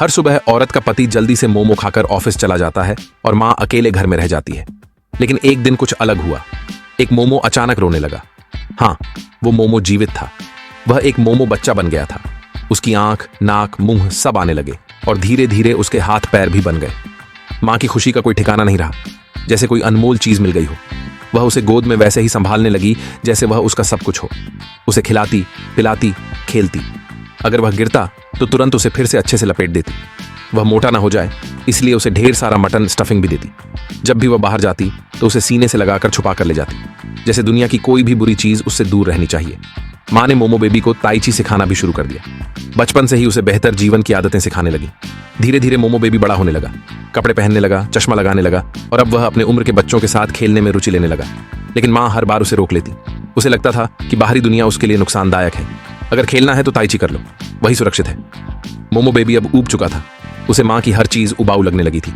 हर सुबह औरत का पति जल्दी से मोमो खाकर ऑफिस चला जाता है और माँ अकेले घर में रह जाती है। लेकिन एक दिन कुछ अलग हुआ। एक मोमो अचानक रोने लगा। हाँ, वो मोमो जीवित था। वह एक मोमो बच्चा बन गया था। उसकी आंख, नाक, मुंह सब आने लगे और धीरे धीरे उसके हाथ पैर भी बन गए। माँ की खुशी का कोई ठिकाना नहीं रहा, जैसे कोई अनमोल चीज मिल गई हो। वह उसे गोद में वैसे ही संभालने लगी जैसे वह उसका सब कुछ हो। उसे खिलाती, पिलाती, खेलती। अगर वह गिरता तो तुरंत उसे फिर से अच्छे से लपेट देती। वह मोटा ना हो जाए इसलिए उसे ढेर सारा मटन स्टफिंग भी देती। जब भी वह बाहर जाती तो उसे सीने से लगाकर छुपा कर ले जाती, जैसे दुनिया की कोई भी बुरी चीज उससे दूर रहनी चाहिए। माँ ने मोमो बेबी को ताई ची सिखाना भी शुरू कर दिया। बचपन से ही उसे बेहतर जीवन की आदतें सिखाने लगी। धीरे धीरे मोमो बेबी बड़ा होने लगा, कपड़े पहनने लगा, चश्मा लगाने लगा और अब वह अपने उम्र के बच्चों के साथ खेलने में रुचि लेने लगा। लेकिन माँ हर बार उसे रोक लेती। उसे लगता था कि बाहरी दुनिया उसके लिए नुकसानदायक है। अगर खेलना है तो ताई ची कर लो, वही सुरक्षित है। मोमो बेबी अब ऊब चुका था। उसे माँ की हर चीज उबाऊ लगने लगी थी।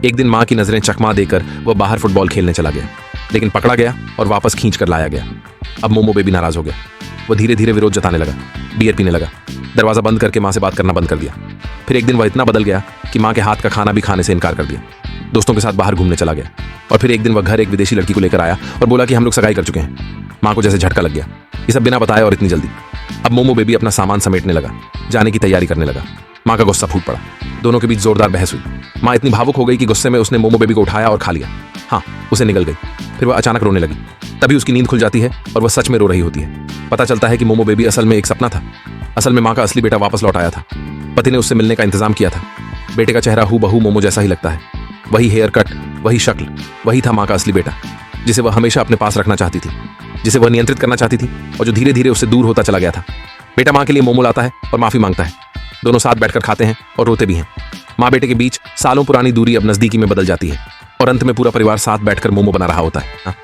एक दिन माँ की नजरें चकमा देकर वह बाहर फुटबॉल खेलने चला गया, लेकिन पकड़ा गया और वापस खींच कर लाया गया। अब मोमो बेबी नाराज हो गया। वह धीरे धीरे विरोध जताने लगा, बियर पीने लगा, दरवाजा बंद करके माँ से बात करना बंद कर दिया। फिर एक दिन वह इतना बदल गया कि माँ के हाथ का खाना भी खाने से इनकार कर दिया। दोस्तों के साथ बाहर घूमने चला गया और फिर एक दिन वह घर एक विदेशी लड़की को लेकर आया और बोला कि हम लोग सगाई कर चुके हैं। माँ को जैसे झटका लग गया, ये सब बिना बताए और इतनी जल्दी। अब मोमो बेबी अपना सामान समेटने लगा, जाने की तैयारी करने लगा। माँ का गुस्सा फूट पड़ा। दोनों के बीच जोरदार बहस हुई। माँ इतनी भावुक हो गई कि गुस्से में उसने मोमो बेबी को उठाया और खा लिया। हाँ, उसे निगल गई। फिर वह अचानक रोने लगी। तभी उसकी नींद खुल जाती है और वह सच में रो रही होती है। पता चलता है कि मोमो बेबी असल में एक सपना था। असल में माँ का असली बेटा वापस लौट आया था। पति ने उससे मिलने का इंतजाम किया था। बेटे का चेहरा हूबहू मोमो जैसा ही लगता है। वही हेयर कट, वही शक्ल, वही था माँ का असली बेटा, जिसे वह हमेशा अपने पास रखना चाहती थी, जिसे वह नियंत्रित करना चाहती थी और जो धीरे धीरे उससे दूर होता चला गया था। बेटा माँ के लिए मोमो लाता है और माफी मांगता है। दोनों साथ बैठकर खाते हैं और रोते भी हैं। माँ बेटे के बीच सालों पुरानी दूरी अब नजदीकी में बदल जाती है और अंत में पूरा परिवार साथ बैठकर मोमो बना रहा होता है।